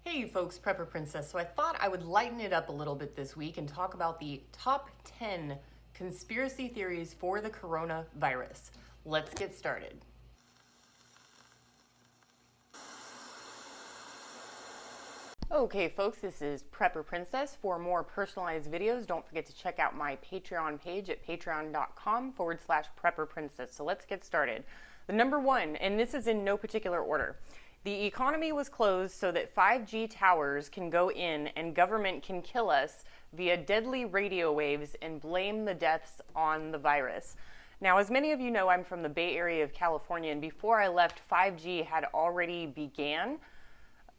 Hey folks, Prepper Princess. So I thought I would lighten it up a little bit this week and talk about the top 10 conspiracy theories for the coronavirus. Let's get started. Okay folks, this is Prepper Princess. For more personalized videos, don't forget to check out my Patreon page at patreon.com/Prepper Princess. So let's get started. The number one, and this is in no particular order. The economy was closed so that 5G towers can go in and government can kill us via deadly radio waves and blame the deaths on the virus. Now, as many of you know, I'm from the Bay Area of California, and before I left, 5G had already began.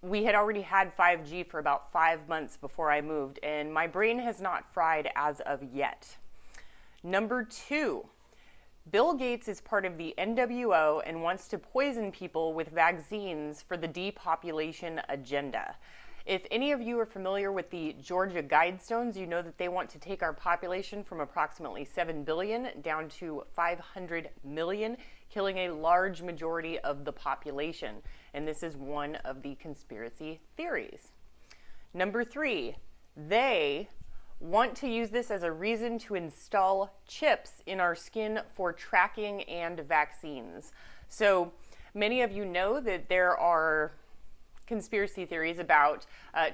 We had already had 5G for about 5 months before I moved, and my brain has not fried as of yet. Number two, Bill Gates is part of the NWO and wants to poison people with vaccines for the depopulation agenda. If any of you are familiar with the Georgia Guidestones, you know that they want to take our population from approximately 7 billion down to 500 million, killing a large majority of the population. And this is one of the conspiracy theories. Number three, they want to use this as a reason to install chips in our skin for tracking and vaccines. So many of you know that there are conspiracy theories about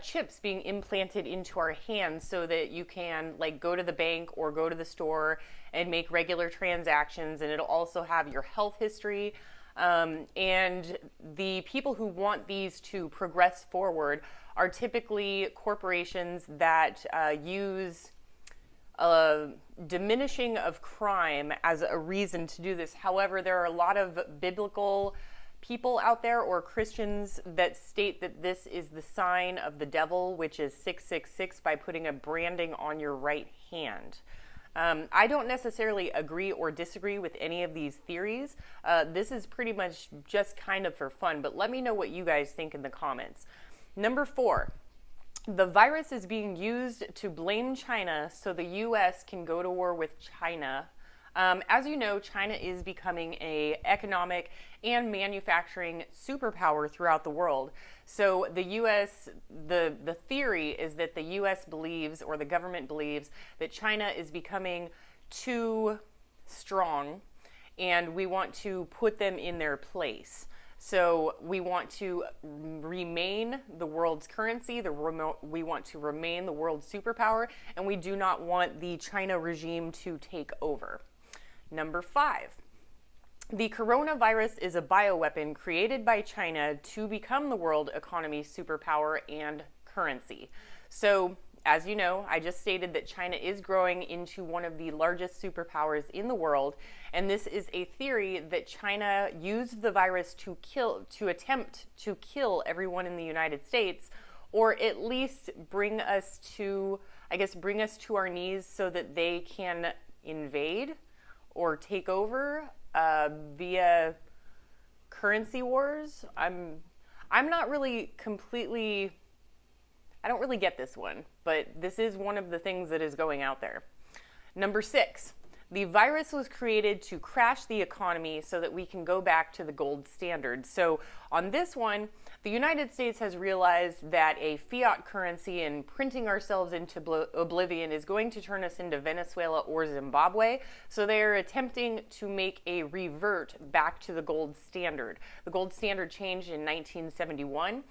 chips being implanted into our hands so that you can go to the bank or go to the store and make regular transactions, and it'll also have your health history. And the people who want these to progress forward are typically corporations that use diminishing of crime as a reason to do this. However, there are a lot of biblical people out there, or Christians, that state that this is the sign of the devil, which is 666, by putting a branding on your right hand. I don't necessarily agree or disagree with any of these theories. This is pretty much just kind of for fun, but let me know what you guys think in the comments. Number four, the virus is being used to blame China so the U.S. can go to war with China. As you know, China is becoming an economic and manufacturing superpower throughout the world. So the U.S., the theory is that the U.S. believes, or the government believes, that China is becoming too strong, and we want to put them in their place. So we want to remain the world's currency, we want to remain the world's superpower, and we do not want the China regime to take over. Number five, the coronavirus is a bioweapon created by China to become the world economy superpower and currency. So, as you know, I just stated that China is growing into one of the largest superpowers in the world, and this is a theory that China used the virus to attempt to kill everyone in the United States, or at least bring us to our knees so that they can invade or take over via currency wars. I'm not really completely, I don't really get this one, but this is one of the things that is going out there. Number six, the virus was created to crash the economy so that we can go back to the gold standard. So on this one, the United States has realized that a fiat currency and printing ourselves into oblivion is going to turn us into Venezuela or Zimbabwe. So they are attempting to make a revert back to the gold standard. The gold standard changed in 1971.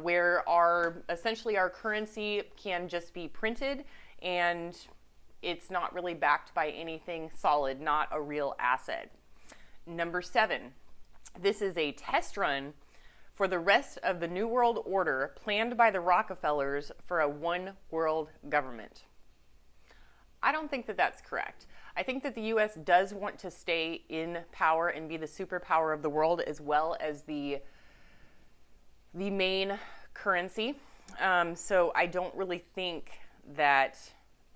Where essentially our currency can just be printed and it's not really backed by anything solid, not a real asset. Number seven, this is a test run for the rest of the New World Order planned by the Rockefellers for a one world government. I don't think that that's correct. I think that the U.S. does want to stay in power and be the superpower of the world, as well as the main currency. So I don't really think that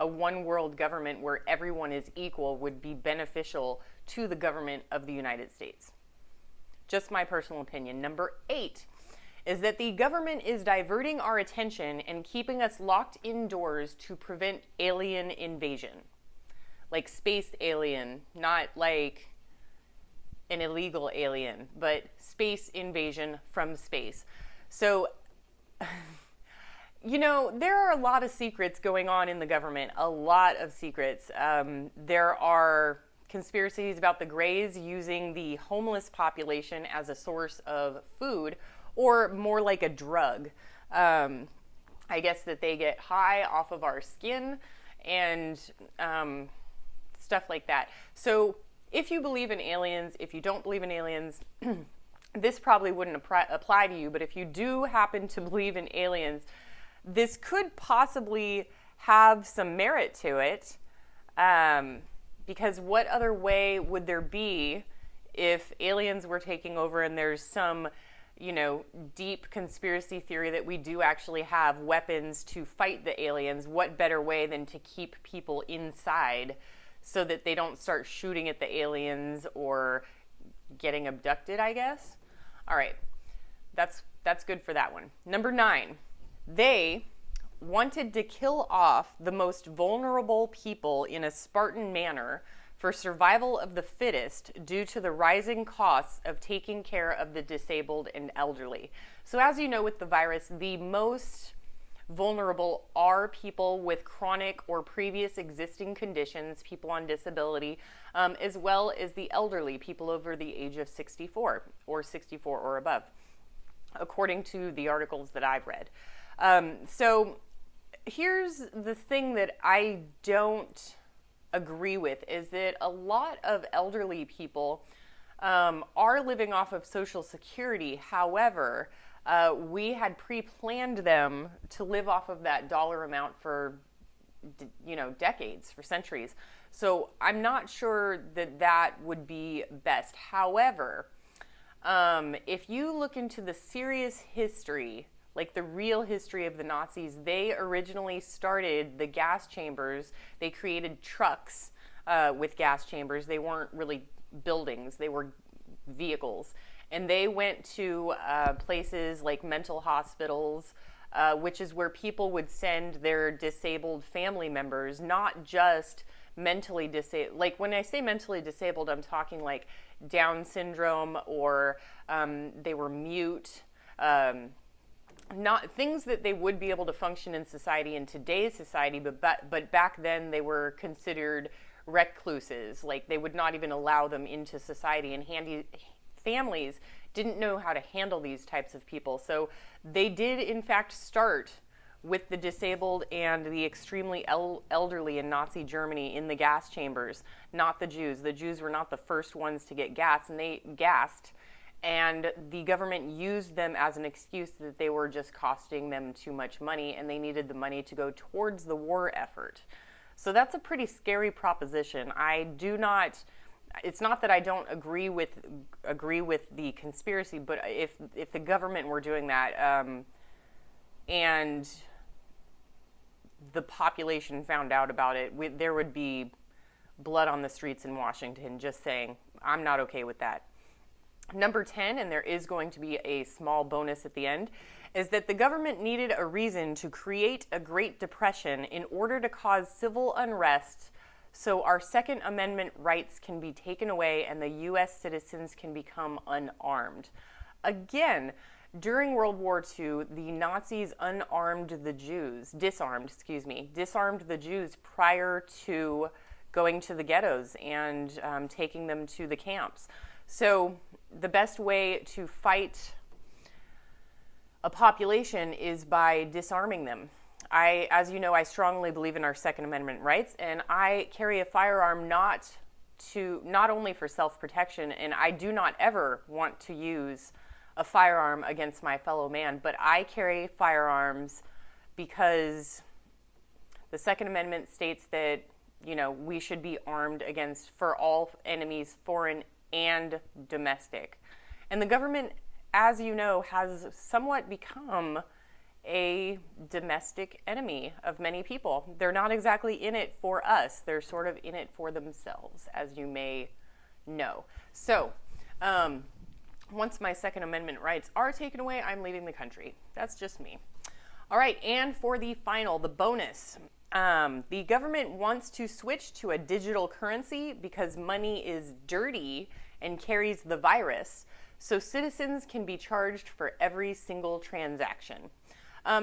a one world government where everyone is equal would be beneficial to the government of the United States. Just my personal opinion. Number eight is that the government is diverting our attention and keeping us locked indoors to prevent alien invasion. Like space alien, not like an illegal alien, but space invasion from space. So You know, there are a lot of secrets going on in the government, a lot of secrets. There are conspiracies about the Greys using the homeless population as a source of food, or more like a drug. I guess that they get high off of our skin and stuff like that. So if you believe in aliens, if you don't believe in aliens, this probably wouldn't apply to you, but if you do happen to believe in aliens, this could possibly have some merit to it, because what other way would there be if aliens were taking over and there's some, deep conspiracy theory that we do actually have weapons to fight the aliens? What better way than to keep people inside so that they don't start shooting at the aliens or getting abducted, I guess? All right, that's good for that one. Number 9. They wanted to kill off the most vulnerable people in a Spartan manner for survival of the fittest due to the rising costs of taking care of the disabled and elderly. So as you know, with the virus, the most vulnerable are people with chronic or previous existing conditions, people on disability, as well as the elderly, people over the age of 64 or above, according to the articles that I've read. So here's the thing that I don't agree with, is that a lot of elderly people are living off of Social Security. However, we had pre-planned them to live off of that dollar amount for, decades, for centuries. So I'm not sure that that would be best. However, if you look into the serious history, like the real history of the Nazis, they originally started the gas chambers. They created trucks with gas chambers. They weren't really buildings, they were vehicles. And they went to places like mental hospitals, which is where people would send their disabled family members, not just mentally disabled. Like when I say mentally disabled, I'm talking like Down syndrome, or they were mute, not things that they would be able to function in society in today's society, but back then they were considered recluses. Like they would not even allow them into society, and families didn't know how to handle these types of people. So they did in fact start with the disabled and the extremely elderly in Nazi Germany in the gas chambers, not the Jews. The Jews were not the first ones to get gassed, and the government used them as an excuse that they were just costing them too much money and they needed the money to go towards the war effort. So that's a pretty scary proposition. It's not that I don't agree with the conspiracy, but if the government were doing that, and the population found out about it, there would be blood on the streets in Washington. Just saying, I'm not okay with that. Number 10, and there is going to be a small bonus at the end, is that the government needed a reason to create a Great Depression in order to cause civil unrest so our Second Amendment rights can be taken away and the U.S. citizens can become unarmed. Again, during World War II, the Nazis disarmed the Jews prior to going to the ghettos and taking them to the camps. So the best way to fight a population is by disarming them. As you know, I strongly believe in our Second Amendment rights, and I carry a firearm not only for self-protection, and I do not ever want to use a firearm against my fellow man, but I carry firearms because the Second Amendment states that, we should be armed for all enemies, foreign and domestic. And the government, as you know, has somewhat become a domestic enemy of many people. They're not exactly in it for us. They're sort of in it for themselves, as you may know. So, once my Second Amendment rights are taken away, I'm leaving the country. That's just me. All right, and for the bonus. The government wants to switch to a digital currency because money is dirty and carries the virus, so citizens can be charged for every single transaction.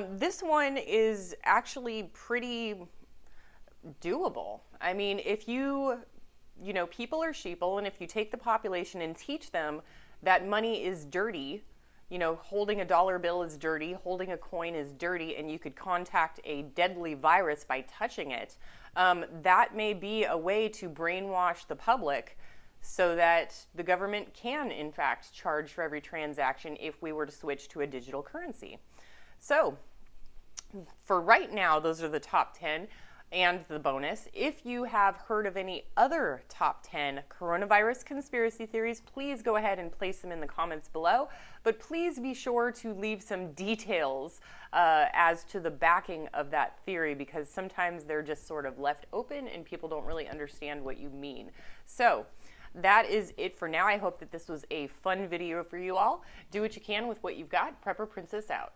This one is actually pretty doable. I mean, if people are sheeple, and if you take the population and teach them that money is dirty, holding a dollar bill is dirty, holding a coin is dirty, and you could contact a deadly virus by touching it, that may be a way to brainwash the public so that the government can, in fact, charge for every transaction if we were to switch to a digital currency. So, for right now, those are the top 10 and the bonus. If you have heard of any other top 10 coronavirus conspiracy theories, please go ahead and place them in the comments below. But please be sure to leave some details as to the backing of that theory, because sometimes they're just sort of left open and people don't really understand what you mean. So, that is it for now. I hope that this was a fun video for you all. Do what you can with what you've got. Prepper Princess out.